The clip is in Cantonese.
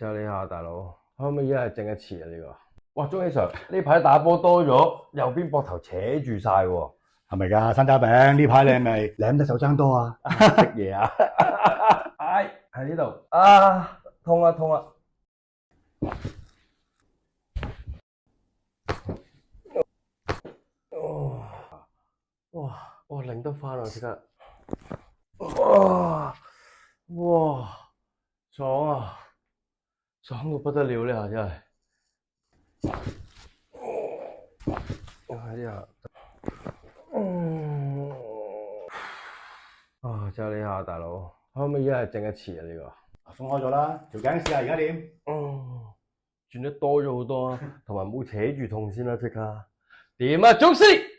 真係你下大佬，可唔可以一日整一次啊？呢個，哇，鍾起 Sir 呢排打波多咗，右邊膊頭扯住晒喎，係咪㗎？山楂餅呢排你係咪舐得手踭多啊？食嘢啊！唉，喺呢度啊，痛啊痛啊！哇，擰得翻啊！即刻，哇，爽啊！爽到不得了呢下真係，呢下，真係呢下大佬，可唔可以一日整一次啊？呢個，鬆開咗啦，條頸試下而家點？轉得多咗好多啊，同埋冇扯住痛先啦，即刻，點啊，宗師！